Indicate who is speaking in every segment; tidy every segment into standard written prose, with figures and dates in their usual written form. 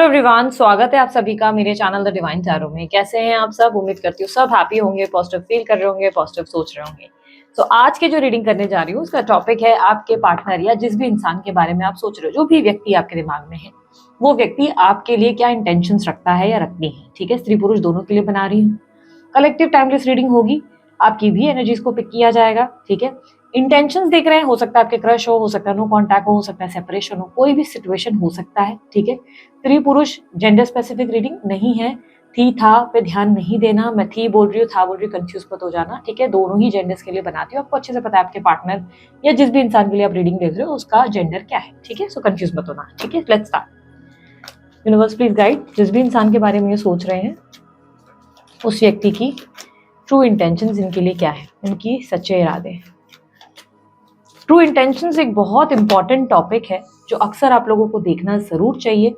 Speaker 1: Hello everyone, स्वागत है आप सभी का मेरे चैनल द डिवाइन टैरो में। कैसे हैं आप सब? उम्मीद करती हूँ सब हैप्पी होंगे, पॉजिटिव फील कर रहे होंगे, पॉजिटिव सोच रहे होंगे। तो आज के जो रीडिंग करने जा रही हूँ उसका टॉपिक है आपके पार्टनर या जिस भी इंसान के बारे में आप सोच रहे हो, जो भी व्यक्ति आपके दिमाग में है, वो व्यक्ति आपके लिए क्या इंटेंशंस रखता है या रखती है। ठीक है, स्त्री पुरुष दोनों के लिए बना रही हूँ। कलेक्टिव टाइमलेस रीडिंग होगी, आपकी भी एनर्जीज को पिक किया जाएगा। ठीक है, इंटेंशंस देख रहे हैं, हो सकता है आपके क्रश हो सकता है नो कांटेक्ट हो सकता है सेपरेशन हो, कोई भी सिचुएशन हो सकता है। ठीक है, स्त्री पुरुष जेंडर स्पेसिफिक रीडिंग नहीं है। थी था पे ध्यान नहीं देना, मैं थी बोल रही हूँ था बोल रही हूँ, कंफ्यूज मत हो जाना। ठीक है, दोनों ही जेंडर्स के लिए बनाती हूँ, आपको अच्छे से पता है आपके पार्टनर या जिस भी इंसान के लिए आप रीडिंग देख रहे हो उसका जेंडर क्या है। ठीक है, सो कंफ्यूज मत होना। ठीक है, let's start. Universe please guide, जिस भी इंसान के बारे में ये सोच रहे हैं उस व्यक्ति की ट्रू इंटेंशंस इनके लिए क्या है, उनकी सच्चे इरादे। ट्रू इंटेंशंस एक बहुत इंपॉर्टेंट टॉपिक है जो अक्सर आप लोगों को देखना जरूर चाहिए।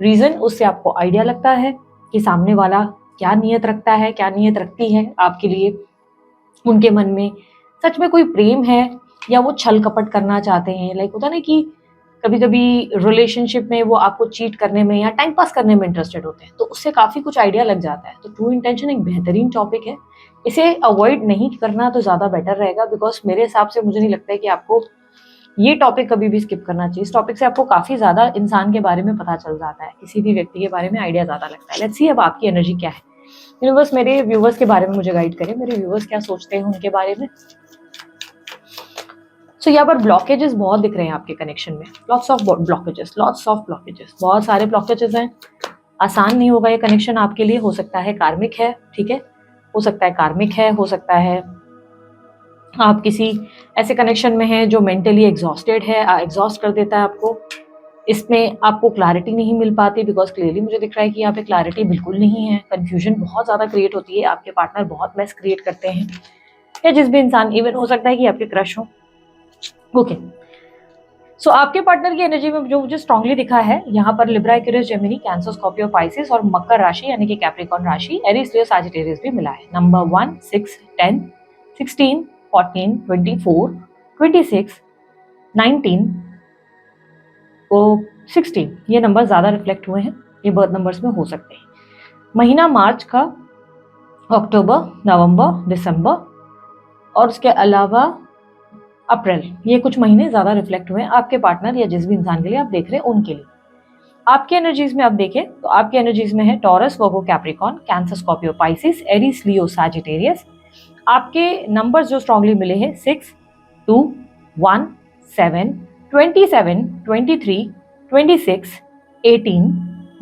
Speaker 1: रीजन, उससे आपको आइडिया लगता है कि सामने वाला क्या नियत रखता है, क्या नियत रखती है आपके लिए। उनके मन में सच में कोई प्रेम है या वो छल कपट करना चाहते हैं। लाइक होता ना कि कभी कभी रिलेशनशिप में वो आपको चीट करने में या टाइम पास करने में इंटरेस्टेड होते हैं, तो उससे काफी कुछ आइडिया लग जाता है। तो ट्रू इंटेंशन एक बेहतरीन टॉपिक है, इसे अवॉइड नहीं करना तो ज्यादा बेटर रहेगा। बिकॉज मेरे हिसाब से मुझे नहीं लगता है कि आपको ये टॉपिक कभी भी स्किप करना चाहिए। इस टॉपिक से आपको काफी ज्यादा इंसान के बारे में पता चल जाता है, किसी भी व्यक्ति के बारे में आइडिया ज्यादा लगता है। लेट्स सी अब आपकी एनर्जी क्या है। यूनिवर्स मेरे व्यूवर्स के बारे में मुझे गाइड करे, मेरे व्यूवर्स क्या सोचते हैं उनके बारे में। सो यहाँ पर ब्लॉकेजेस बहुत दिख रहे हैं आपके कनेक्शन में, लॉट्स ऑफ ब्लॉकेजेस, बहुत सारे ब्लॉकेजेस हैं। आसान नहीं होगा ये कनेक्शन आपके लिए। हो सकता है कार्मिक है, ठीक है, हो सकता है कार्मिक है, हो सकता है आप किसी ऐसे कनेक्शन में हैं जो मेंटली एग्जॉस्टेड है, एग्जॉस्ट कर देता है आपको। इसमें आपको क्लैरिटी नहीं मिल पाती, बिकॉज क्लियरली मुझे दिख रहा है कि यहाँ पे क्लैरिटी बिल्कुल नहीं है। कंफ्यूजन बहुत ज़्यादा क्रिएट होती है, आपके पार्टनर बहुत मेस क्रिएट करते हैं, या जिस भी इंसान, इवन हो सकता है कि आपके क्रश हो। ओके, सो आपके पार्टनर की एनर्जी में जो मुझे स्ट्रांगली दिखा है यहाँ पर Libra, Aquarius, Gemini, cancer, Scorpio, Pisces और मकर राशि यानी कि कैप्रिकॉर्न राशि, एरीज, लियो, सैजिटेरियस भी मिला है। नंबर 1, 6, 10, 16, 14, 24, 26, 19 और 16, ये नंबर ज्यादा रिफ्लेक्ट हुए हैं, ये बर्थ नंबर्स में हो सकते हैं। महीना मार्च का, अक्टूबर, नवंबर, दिसंबर और उसके अलावा अप्रैल, ये कुछ महीने ज्यादा रिफ्लेक्ट हुए हैं आपके पार्टनर या जिस भी इंसान के लिए आप देख रहे हैं उनके लिए। आपके एनर्जीज में आप देखें तो आपके एनर्जीज में है Taurus, Virgo, Capricorn, Cancer, Scorpio, Pisces, Aries, Leo, Sagittarius. आपके नंबर्स जो स्ट्रांगली मिले हैं 6, 2, 1, 7, 27, 23, 26, 18।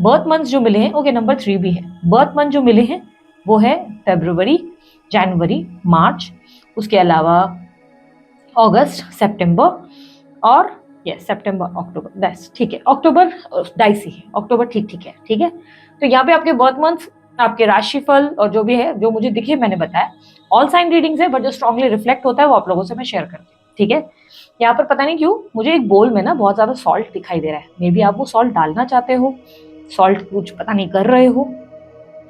Speaker 1: बर्थ मंथ जो मिले हैं, ओके नंबर 3 भी है। बर्थ मंथ जो मिले हैं वो है फरवरी, जनवरी, मार्च, उसके अलावा अगस्त, सितंबर और यस सितंबर, अक्टूबर, दैट्स ठीक है। अक्टूबर डाइसी है, अक्टूबर ठीक है, ठीक है। तो यहाँ पे आपके बर्थ मंथ, आपके राशिफल और जो भी है जो मुझे दिखे मैंने बताया। ऑल साइन रीडिंग्स है, बट जो स्ट्रांगली रिफ्लेक्ट होता है वो आप लोगों से मैं शेयर करती हूँ। ठीक है, यहाँ पर पता नहीं क्यों मुझे एक बोल में ना बहुत ज्यादा सॉल्ट दिखाई दे रहा है। मे बी आप वो सॉल्ट डालना चाहते हो, सॉल्ट कुछ पता नहीं कर रहे हो,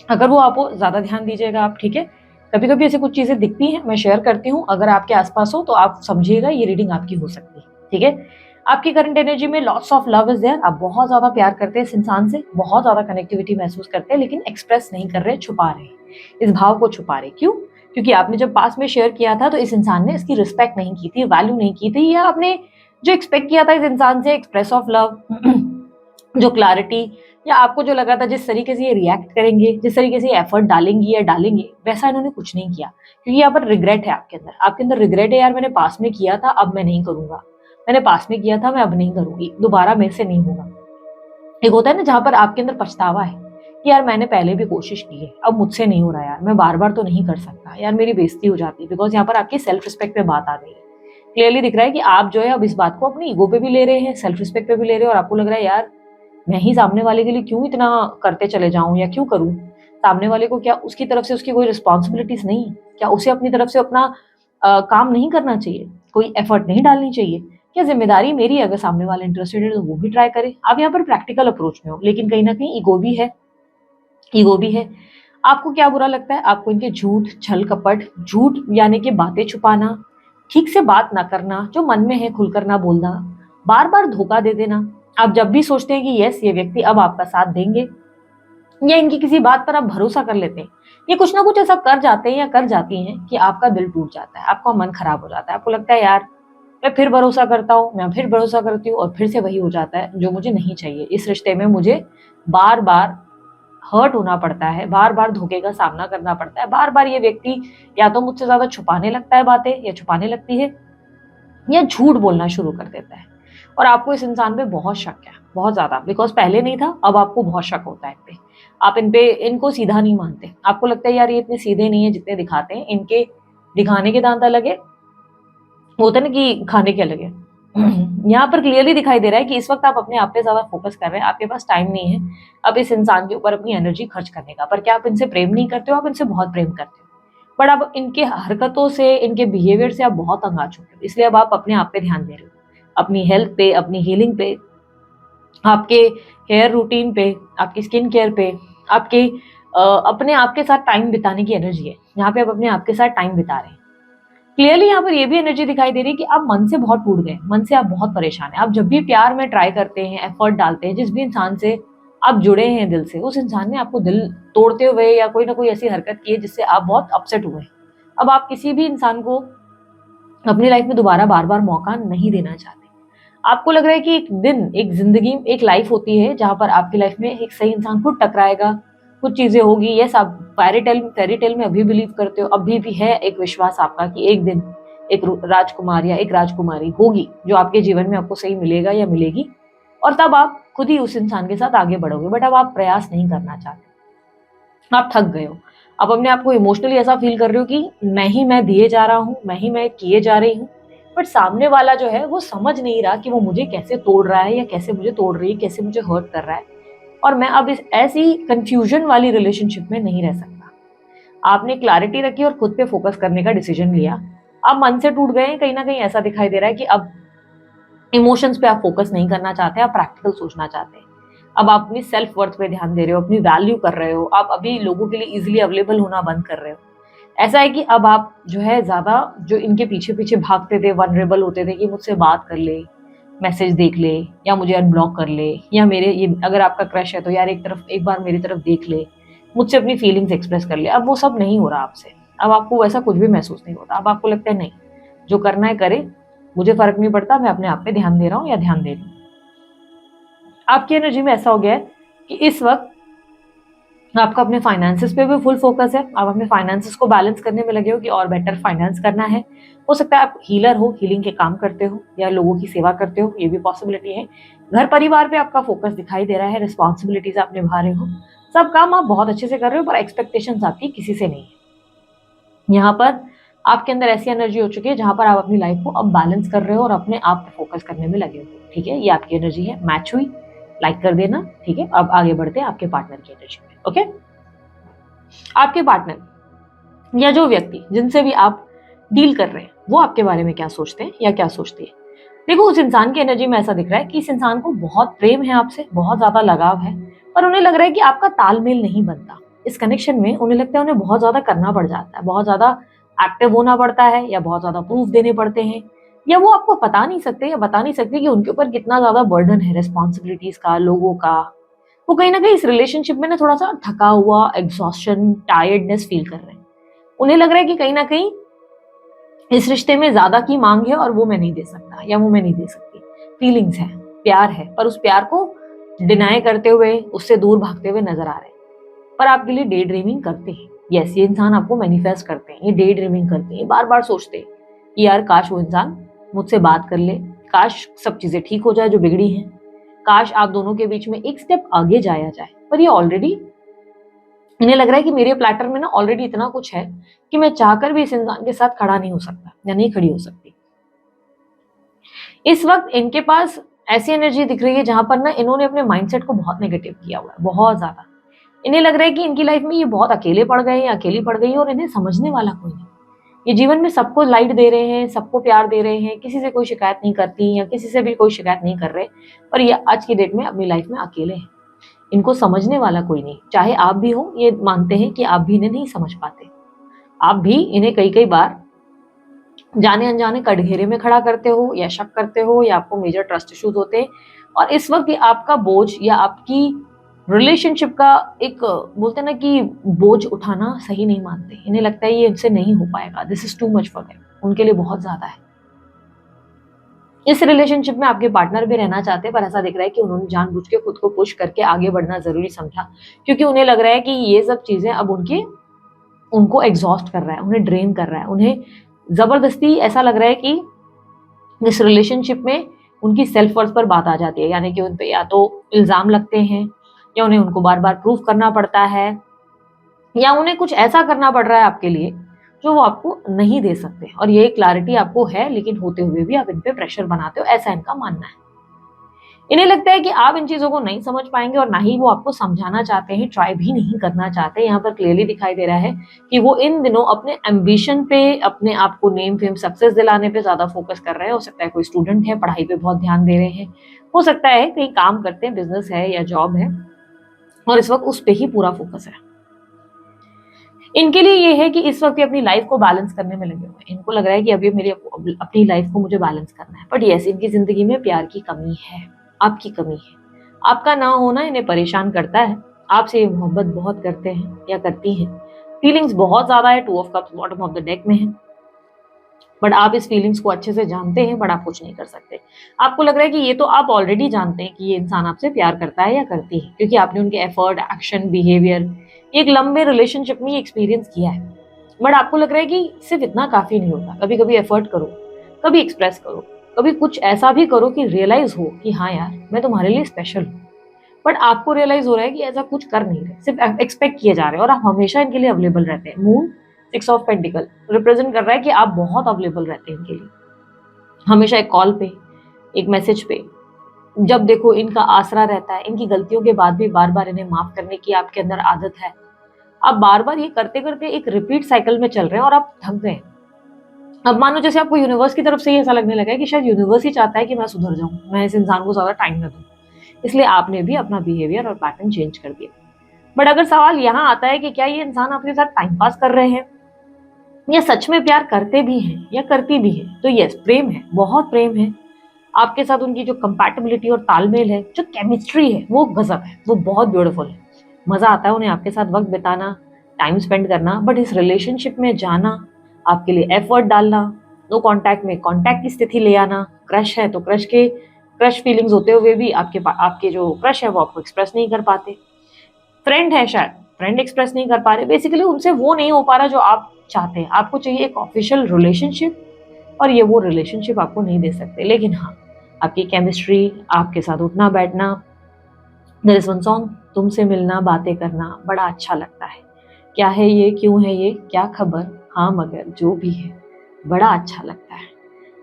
Speaker 1: अगर वो आपको ज्यादा ध्यान दीजिएगा आप। ठीक है, कभी कभी ऐसी कुछ चीजें दिखती हैं, मैं शेयर करती हूँ, अगर आपके आसपास हो तो आप समझिएगा ये रीडिंग आपकी हो सकती है। ठीक है, आपकी करंट एनर्जी में lots of love is there, आप बहुत ज्यादा प्यार करते हैं इस इंसान से, बहुत ज्यादा कनेक्टिविटी महसूस करते हैं, लेकिन एक्सप्रेस नहीं कर रहे, छुपा रहे, इस भाव को छुपा रहे। क्यों? क्योंकि आपने जब पास में शेयर किया था तो इस इंसान ने इसकी रिस्पेक्ट नहीं की थी, वैल्यू नहीं की थी, या आपने जो एक्सपेक्ट किया था इस इंसान से, एक्सप्रेस ऑफ लव, जो क्लैरिटी, या आपको जो लगा था जिस तरीके से ये रिएक्ट करेंगे, जिस तरीके से एफर्ट डालेंगी या डालेंगे, वैसा इन्होंने कुछ नहीं किया। क्योंकि यहाँ पर रिग्रेट है आपके अंदर रिग्रेट है, यार मैंने पास में किया था अब मैं नहीं करूंगा, मैंने पास में किया था मैं अब नहीं करूंगी, दोबारा मेरे से नहीं होगा। एक होता है ना जहां पर आपके अंदर पछतावा है कि यार मैंने पहले भी कोशिश की है, अब मुझसे नहीं हो रहा, यार मैं बार बार तो नहीं कर सकता, यार मेरी बेइज्जती हो जाती है। बिकॉज यहाँ पर आपकी सेल्फ रिस्पेक्ट पे बात आ गई है। क्लियरली दिख रहा है कि आप जो है अब इस बात को अपनी ईगो पे भी ले रहे हैं, सेल्फ रिस्पेक्ट पे भी ले रहे हैं, और आपको लग रहा है यार मैं ही सामने वाले के लिए क्यों इतना करते चले जाऊं या क्यों करूं। सामने वाले को क्या उसकी तरफ से उसकी कोई रिस्पॉन्सिबिलिटीज नहीं है क्या? उसे अपनी तरफ से अपना काम नहीं करना चाहिए, कोई एफर्ट नहीं डालनी चाहिए क्या? जिम्मेदारी मेरी है, अगर सामने वाले इंटरेस्टेड है तो वो भी ट्राई करे। आप यहाँ पर प्रैक्टिकल अप्रोच में हो, लेकिन कहीं ना कहीं ईगो भी है, ईगो भी है। आपको क्या बुरा लगता है? आपको इनके झूठ, छल कपट, झूठ यानी कि बातें छुपाना, ठीक से बात ना करना, जो मन में है खुलकर ना बोलना, बार बार धोखा दे देना, आप जब भी सोचते हैं कि यस ये व्यक्ति अब आपका साथ देंगे, या इनकी किसी बात पर आप भरोसा कर लेते हैं, ये कुछ ना कुछ ऐसा कर जाते हैं या कर जाती हैं कि आपका दिल टूट जाता है, आपका मन खराब हो जाता है, आपको लगता है यार मैं फिर भरोसा करता हूँ, मैं फिर भरोसा करती हूँ और फिर से वही हो जाता है जो मुझे नहीं चाहिए। इस रिश्ते में मुझे बार बार हर्ट होना पड़ता है, बार बार धोखे का सामना करना पड़ता है, बार बार ये व्यक्ति या तो मुझसे ज्यादा छुपाने लगता है बातें, या छुपाने लगती है, या झूठ बोलना शुरू कर देता है। और आपको इस इंसान पे बहुत शक है, बहुत ज्यादा, बिकॉज पहले नहीं था, अब आपको बहुत शक होता है इन पे। आप इनको सीधा नहीं मानते, आपको लगता है यार ये इतने सीधे नहीं है जितने दिखाते हैं, इनके दिखाने के दांत अलग है, होता है ना कि खाने के अलग है। यहाँ पर क्लियरली दिखाई दे रहा है कि इस वक्त आप अपने आप पे ज्यादा फोकस कर रहे हैं, आपके पास टाइम नहीं है अब इस इंसान के ऊपर अपनी एनर्जी खर्च करने का। पर क्या आप इनसे प्रेम नहीं करते हो? आप इनसे बहुत प्रेम करते हो, बट अब इनके हरकतों से, इनके बिहेवियर से आप बहुत तंग आ चुके हो, इसलिए अब आप अपने आप पे ध्यान दे रहे हो, अपनी हेल्थ पे, अपनी हीलिंग पे, आपके हेयर रूटीन पे, आपकी स्किन केयर पे, आपके अपने आप के साथ टाइम बिताने की एनर्जी है, यहाँ पे आप अपने आप के साथ टाइम बिता रहे हैं। क्लियरली यहाँ पर ये भी एनर्जी दिखाई दे रही है कि आप मन से बहुत टूट गए, मन से आप बहुत परेशान हैं। आप जब भी प्यार में ट्राई करते हैं, एफर्ट डालते हैं, जिस भी इंसान से आप जुड़े हैं दिल से, उस इंसान ने आपको दिल तोड़ते हुए या कोई ना कोई ऐसी हरकत की है जिससे आप बहुत अपसेट हुए हैं। अब आप किसी भी इंसान को अपनी लाइफ में दोबारा बार बार मौका नहीं देना चाहते। आपको लग रहा है कि एक दिन, एक जिंदगी, एक लाइफ होती है जहां पर आपकी लाइफ में एक सही इंसान खुद टकराएगा, कुछ चीजें होगी। यस, आप फेरी टेल में अभी बिलीव करते हो, अभी भी है एक विश्वास आपका कि एक दिन एक राजकुमार या एक राजकुमारी होगी जो आपके जीवन में आपको सही मिलेगा या मिलेगी, और तब आप खुद ही उस इंसान के साथ आगे बढ़ोगे। बट अब आप प्रयास नहीं करना चाहते, आप थक गए हो। आप अपने आप को इमोशनली ऐसा फील कर रहे हो कि मैं दिए जा रहा हूँ, मैं किए जा रही हूँ, बट सामने वाला जो है वो समझ नहीं रहा कि वो मुझे कैसे तोड़ रहा है या कैसे मुझे तोड़ रही है, कैसे मुझे हर्ट कर रहा है। और मैं अब इस ऐसी कंफ्यूजन वाली रिलेशनशिप में नहीं रह सकता। आपने क्लैरिटी रखी और खुद पे फोकस करने का डिसीजन लिया। आप मन से टूट गए हैं, कहीं ना कहीं ऐसा दिखाई दे रहा है कि अब इमोशंस पे आप फोकस नहीं करना चाहते, आप प्रैक्टिकल सोचना चाहते हैं। अब आप अपनी सेल्फ वर्थ पे ध्यान दे रहे हो, अपनी वैल्यू कर रहे हो, आप अभी लोगों के लिए इजिली अवेलेबल होना बंद कर रहे हो। ऐसा है कि अब आप जो है ज्यादा जो इनके पीछे पीछे भागते थे, वनरेबल होते थे कि मुझसे बात कर ले, मैसेज देख ले, या मुझे अनब्लॉक कर ले, या मेरे ये अगर आपका क्रश है तो यार एक बार मेरी तरफ देख ले, मुझसे अपनी फीलिंग्स एक्सप्रेस कर ले। अब वो सब नहीं हो रहा आपसे, अब आपको वैसा कुछ भी महसूस नहीं होता। अब आपको लगता है नहीं, जो करना है करे, मुझे फर्क नहीं पड़ता, मैं अपने आप पे ध्यान दे रहा हूँ या ध्यान दे रही हूँ। आपकी एनर्जी में ऐसा हो गया है कि इस वक्त आपका अपने फाइनेंसेस पे भी फुल फोकस है, आप अपने फाइनेंसेस को बैलेंस करने में लगे हो कि और बेटर फाइनेंस करना है। हो सकता है आप हीलर हो, हीलिंग के काम करते हो या लोगों की सेवा करते हो, ये भी पॉसिबिलिटी है। घर परिवार पे आपका फोकस दिखाई दे रहा है, रिस्पॉन्सिबिलिटीज आप निभा रहे हो, सब काम आप बहुत अच्छे से कर रहे हो, पर एक्सपेक्टेशंस आपकी किसी से नहीं है। यहाँ पर आपके अंदर ऐसी एनर्जी हो चुकी है जहां पर आप अपनी लाइफ को अब बैलेंस कर रहे हो और अपने आप पे फोकस करने में लगे हो। ठीक है, ये आपकी एनर्जी है, मैच हुई, लाइक कर देना। ठीक है, अब आगे बढ़ते हैं आपके पार्टनर की एनर्जी में। ओके, आपके पार्टनर या जो व्यक्ति जिनसे भी आप डील कर रहे हैं, वो आपके बारे में क्या सोचते हैं या क्या सोचती है? देखो, उस इंसान की एनर्जी में ऐसा दिख रहा है कि इस इंसान को बहुत प्रेम है आपसे, बहुत ज्यादा लगाव है, पर उन्हें लग रहा है कि आपका तालमेल नहीं बनता इस कनेक्शन में। उन्हें लगता है उन्हें बहुत ज्यादा करना पड़ जाता है, बहुत ज्यादा एक्टिव होना पड़ता है, या बहुत ज्यादा प्रूफ देने पड़ते हैं, या वो आपको बता नहीं सकते या बता नहीं सकते कि उनके ऊपर कितना ज्यादा बर्डन है रिस्पॉन्सिबिलिटीज का, लोगों का। वो कहीं ना कहीं इस रिलेशनशिप में ना थोड़ा सा थका हुआ, एग्जॉस्शन, टायर्डनेस फील कर रहे हैं। उन्हें लग रहा है कि कहीं ना कहीं इस रिश्ते में ज्यादा की मांग है और वो मैं नहीं दे सकता या वो मैं नहीं दे सकती। फीलिंग्स है, प्यार है, पर उस प्यार को डिनाई करते हुए, उससे दूर भागते हुए नजर आ रहे हैं। पर आपके लिए डे ड्रीमिंग करते हैं। यस, ये इंसान आपको मैनिफेस्ट करते हैं, ये डे ड्रीमिंग करते हैं, बार बार सोचते हैं कि यार काश वो इंसान मुझसे बात कर ले, काश सब चीजें ठीक हो जाए जो बिगड़ी हैं, काश आप दोनों के बीच में एक स्टेप आगे जाया जाए। पर ये ऑलरेडी, इन्हें लग रहा है कि मेरे प्लेटर में ना ऑलरेडी इतना कुछ है कि मैं चाहकर भी इस इंसान के साथ खड़ा नहीं हो सकता या नहीं खड़ी हो सकती। इस वक्त इनके पास ऐसी एनर्जी दिख रही है जहां पर ना इन्होंने अपने माइंडसेट को बहुत नेगेटिव किया हुआ है, बहुत ज्यादा। इन्हें लग रहा है कि इनकी लाइफ में ये बहुत अकेले पड़ गए हैं, अकेली पड़ गई है, और इन्हें समझने वाला कोई नहीं। ये जीवन में सबको लाइट दे रहे हैं, सबको प्यार दे रहे हैं, किसी से कोई शिकायत नहीं करती या किसी से भी कोई शिकायत नहीं कर रहे, पर ये आज की डेट में अपनी लाइफ में अकेले हैं। इनको समझने वाला कोई नहीं। चाहे आप भी हो, ये मानते हैं कि आप भी इन्हें नहीं समझ पाते, आप भी इन्हें कई कई बार जाने अनजाने कटघरे में खड़ा करते हो या शक करते हो या आपको मेजर ट्रस्ट इश्यूज होते हैं। और इस वक्त आपका बोझ या आपकी रिलेशनशिप का एक बोलते हैं ना कि बोझ उठाना सही नहीं मानते। इन्हें लगता है ये इनसे नहीं हो पाएगा, this is too much for them, उनके लिए बहुत ज्यादा है। इस रिलेशनशिप में आपके पार्टनर भी रहना चाहते हैं, पर ऐसा दिख रहा है कि उन्होंने जानबूझ के खुद को पुश करके आगे बढ़ना जरूरी समझा, क्योंकि उन्हें लग रहा है कि ये सब चीजें अब उनको एग्जॉस्ट कर रहा है, उन्हें ड्रेन कर रहा है। उन्हें जबरदस्ती ऐसा लग रहा है कि इस रिलेशनशिप में उनकी सेल्फ वर्थ पर बात आ जाती है, यानी कि उन पे या तो इल्जाम लगते हैं या उन्हें उनको बार बार प्रूफ करना पड़ता है, या उन्हें कुछ ऐसा करना पड़ रहा है आपके लिए जो वो आपको नहीं दे सकते। और ये क्लैरिटी आपको है, लेकिन होते हुए भी आप इन पे प्रेशर बनाते हो, ऐसा इनका मानना है। इन्हें लगता है कि आप इन चीजों को नहीं समझ पाएंगे और ना ही वो आपको समझाना चाहते हैं, ट्राई भी नहीं करना चाहते। यहाँ पर क्लियरली दिखाई दे रहा है कि वो इन दिनों अपने एम्बिशन पे, अपने आप को नेम फेम सक्सेस दिलाने पे ज्यादा फोकस कर रहे हैं। हो सकता है कोई स्टूडेंट है, पढ़ाई पे बहुत ध्यान दे रहे हैं, हो सकता है कहीं काम करते हैं, बिजनेस है या जॉब है, और इस वक्त उस पर ही पूरा फोकस है। इनके लिए ये है कि इस वक्त अपनी लाइफ को बैलेंस करने में लगे हुए हैं। इनको लग रहा है कि अभी मेरी अपनी लाइफ को मुझे बैलेंस करना है, बट यस, इनकी जिंदगी में प्यार की कमी है, आपकी कमी है। आपका ना होना इन्हें परेशान करता है। आपसे ये मोहब्बत बहुत करते हैं या करती हैं, फीलिंग्स बहुत ज्यादा है, 2 of cups bottom of the deck में है, बट आप इस फीलिंग्स को अच्छे से जानते हैं, बट आप कुछ नहीं कर सकते। आपको लग रहा है कि ये तो आप ऑलरेडी जानते हैं कि ये इंसान आपसे प्यार करता है या करती है, क्योंकि आपने उनके एफर्ट, एक्शन, बिहेवियर एक लंबे रिलेशनशिप में एक्सपीरियंस किया है। बट आपको लग रहा है कि सिर्फ इतना काफी नहीं होता, कभी कभी एफर्ट करो, कभी एक्सप्रेस करो, कभी कुछ ऐसा भी करो कि रियलाइज हो कि हाँ यार, मैं तुम्हारे लिए स्पेशल हूँ। बट आपको रियलाइज हो रहा है कि ऐसा कुछ कर नहीं रहे, सिर्फ एक्सपेक्ट किए जा रहे हैं, और आप हमेशा इनके लिए अवेलेबल रहते हैं। मून 6 ऑफ पेंटिकल रिप्रेजेंट कर रहा है कि आप बहुत अवेलेबल रहते हैं इनके लिए, हमेशा एक कॉल पे, एक मैसेज पे, जब देखो इनका आसरा रहता है। इनकी गलतियों के बाद भी बार बार इन्हें माफ करने की आपके अंदर आदत है। आप बार बार ये करते करते एक रिपीट साइकिल में चल रहे हैं और आप थक गए। अब मानो जैसे आपको यूनिवर्स की तरफ से ही ऐसा लगने लगा है कि शायद यूनिवर्स ही चाहता है कि मैं सुधर जाऊं, मैं इस इंसान को ज्यादा टाइम न दूं, इसलिए आपने भी अपना बिहेवियर और पैटर्न चेंज कर दिया। बट अगर सवाल यहाँ आता है कि क्या ये इंसान आपके साथ टाइम पास कर रहे हैं या सच में प्यार करते भी हैं या करती भी है, तो यस, प्रेम है, बहुत प्रेम है आपके साथ। उनकी जो कंपैटिबिलिटी और तालमेल है, जो केमिस्ट्री है, वो गजब है, वो बहुत ब्यूटीफुल है। मजा आता है उन्हें आपके साथ वक्त बिताना, टाइम स्पेंड करना। बट इस रिलेशनशिप में जाना, आपके लिए एफर्ट डालना, नो कांटेक्ट में कांटेक्ट की स्थिति ले आना, क्रश है तो क्रश फीलिंग्स होते हुए भी आपके जो क्रश है वो आपको एक्सप्रेस नहीं कर पाते। फ्रेंड है, शायद फ्रेंड एक्सप्रेस नहीं कर पा रहे, बेसिकली उनसे वो नहीं हो पा रहा जो आप चाहते हैं। आपको चाहिए एक ऑफिशियल रिलेशनशिप, और ये वो रिलेशनशिप आपको नहीं दे सकते। लेकिन हाँ, आपकी केमिस्ट्री, आपके साथ उठना बैठना, देयर इज वन सॉन्ग, तुमसे मिलना, बातें करना बड़ा अच्छा लगता है। क्या है ये, क्यों है ये, क्या खबर, हाँ मगर जो भी है, बड़ा अच्छा लगता है।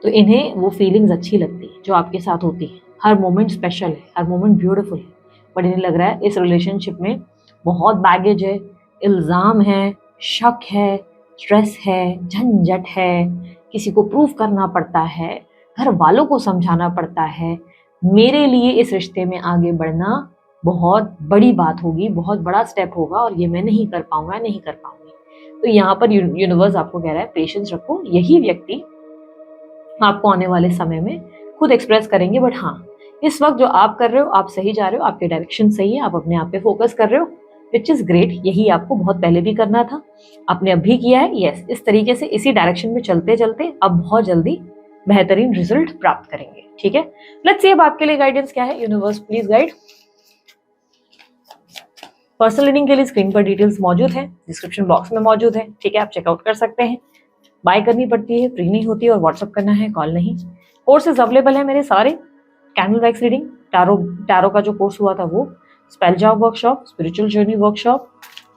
Speaker 1: तो इन्हें वो फीलिंग्स अच्छी लगती है जो आपके साथ होती है। हर मोमेंट स्पेशल है, हर मोमेंट ब्यूटीफुल है। बट इन्हें लग रहा है इस रिलेशनशिप में बहुत बैगेज है, इल्ज़ाम है, शक है, स्ट्रेस है, झंझट है, किसी को प्रूफ करना पड़ता है, घर वालों को समझाना पड़ता है। मेरे लिए इस रिश्ते में आगे बढ़ना बहुत बड़ी बात होगी, बहुत बड़ा स्टेप होगा, और ये मैं नहीं कर पाऊंगा, नहीं कर पाऊंगी। तो यहाँ पर यूनिवर्स आपको कह रहा है पेशेंस रखो, यही व्यक्ति आपको आने वाले समय में खुद एक्सप्रेस करेंगे। बट हाँ, इस वक्त जो आप कर रहे हो, आप सही जा रहे हो, आपके डायरेक्शन सही है, आप अपने आप पे फोकस कर रहे हो, विच इज ग्रेट। यही आपको बहुत पहले भी करना था, आपने अभी किया है। यस, इस तरीके से इसी डायरेक्शन में चलते चलते अब बहुत जल्दी बेहतरीन रिजल्ट प्राप्त करेंगे। ठीक है, लेट्स सी अब आपके लिए गाइडेंस क्या है। Universe please guide. Personal reading के लिए स्क्रीन पर डिटेल्स मौजूद है, डिस्क्रिप्शन बॉक्स में मौजूद है। ठीक है, आप चेकआउट कर सकते हैं। बाय करनी पड़ती है, फ्री नहीं होती, और व्हाट्सअप करना है, कॉल नहीं। कोर्सेज अवेलेबल है मेरे सारे, कैंडल वैक्स रीडिंग, टैरो का जो कोर्स हुआ था वो, spell job workshop, spiritual journey workshop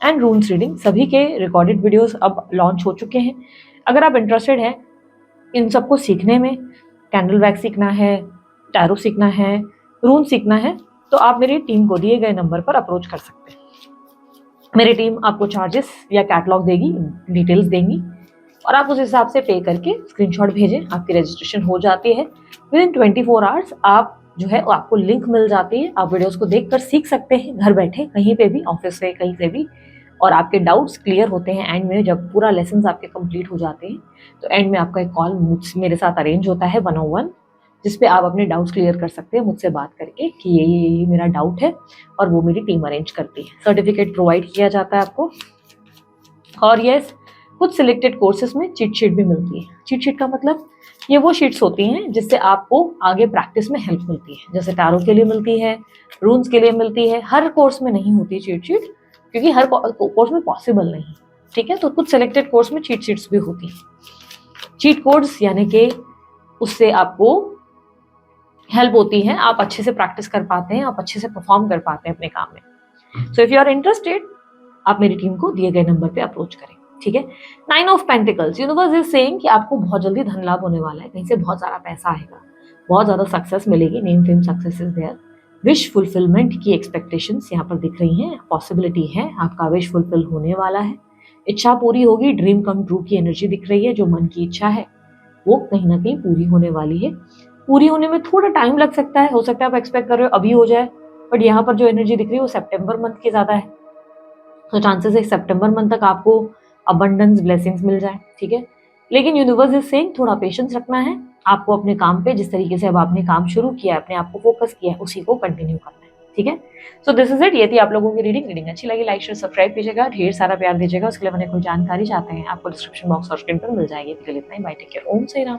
Speaker 1: and रून्स reading, सभी के रिकॉर्डेड वीडियोस अब लॉन्च हो चुके हैं। अगर आप इंटरेस्टेड हैं इन सबको सीखने में, कैंडल वैक्स सीखना है, टैरो सीखना है, रून सीखना है, तो आप मेरी टीम को दिए गए नंबर पर अप्रोच कर सकते हैं। मेरी टीम आपको चार्जेस या कैटलॉग देगी, डिटेल्स देंगी, और आप उस हिसाब से पे करके स्क्रीनशॉट भेजें, आपकी रजिस्ट्रेशन हो जाती है। विद इन 24 आवर्स आप जो है आपको लिंक मिल जाती है, आप वीडियोस को देखकर सीख सकते हैं घर बैठे, कहीं पे भी, ऑफिस से, कहीं से भी, और आपके डाउट्स क्लियर होते हैं एंड में। जब पूरा लेसन आपके कंप्लीट हो जाते हैं तो एंड में आपका एक कॉल मेरे साथ अरेंज होता है 1-on-1, जिसपे आप अपने डाउट्स क्लियर कर सकते हैं मुझसे बात करके कि ये मेरा डाउट है, और वो मेरी टीम अरेंज करती है। सर्टिफिकेट प्रोवाइड किया जाता है आपको। और यस, कुछ सिलेक्टेड कोर्सेज में चीट शीट भी मिलती है। चीट शीट का मतलब ये वो शीट्स होती हैं जिससे आपको आगे प्रैक्टिस में हेल्प मिलती है, जैसे टैरो के लिए मिलती है, रून्स के लिए मिलती है। हर कोर्स में नहीं होती चीट शीट, क्योंकि हर कोर्स में पॉसिबल नहीं, ठीक है। तो कुछ सिलेक्टेड कोर्स में चीट शीट्स भी होती हैं। चीट कोड्स यानी कि उससे आपको हेल्प होती है, आप अच्छे से प्रैक्टिस कर पाते हैं, आप अच्छे से परफॉर्म कर पाते हैं अपने काम में। So if you are interested, आप मेरी टीम को दिए गए नंबर पे अप्रोच करें, ठीक है। 9 of pentacles, universe is saying कि आपको बहुत जल्दी धन लाभ होने वाला है, कहीं से बहुत सारा पैसा आएगा, बहुत ज्यादा सक्सेस मिलेगी, name fame success is there. Wish fulfilment की एक्सपेक्टेशंस यहाँ पर दिख रही हैं, पॉसिबिलिटी है आपका विश फुलफिल होने वाला है, इच्छा पूरी होगी, ड्रीम कम ट्रू की एनर्जी दिख रही है। जो मन की इच्छा है वो कहीं ना कहीं पूरी होने वाली है। पूरी होने में थोड़ा टाइम लग सकता है, हो सकता है आप एक्सपेक्ट कर रहे हो अभी हो जाए, बट यहाँ पर जो एनर्जी दिख रही है वो सितंबर मंथ की ज्यादा है, तो चांसेस है सितंबर मंथ तक आपको अबंडेंस ब्लेसिंग्स मिल जाए, ठीक है। लेकिन यूनिवर्स इज सेइंग थोड़ा पेशेंस रखना है आपको अपने काम पे, जिस तरीके से अब आपने काम शुरू किया है, अपने आप को फोकस किया है, उसी को कंटिन्यू करना है, ठीक है। सो दिस इज इट, ये थी आप लोगों की रीडिंग अच्छी लगी लाइक शेयर सब्सक्राइब कीजिएगा, ढेर सारा प्यार दीजिएगा। उसके लिए मैंने कोई जानकारी चाहते हैं आपको डिस्क्रिप्शन बॉक्स और स्क्रीन पर मिल जाएगी। इसके लिए इतना ही, बाय, टेक केयर, ओम साई राम।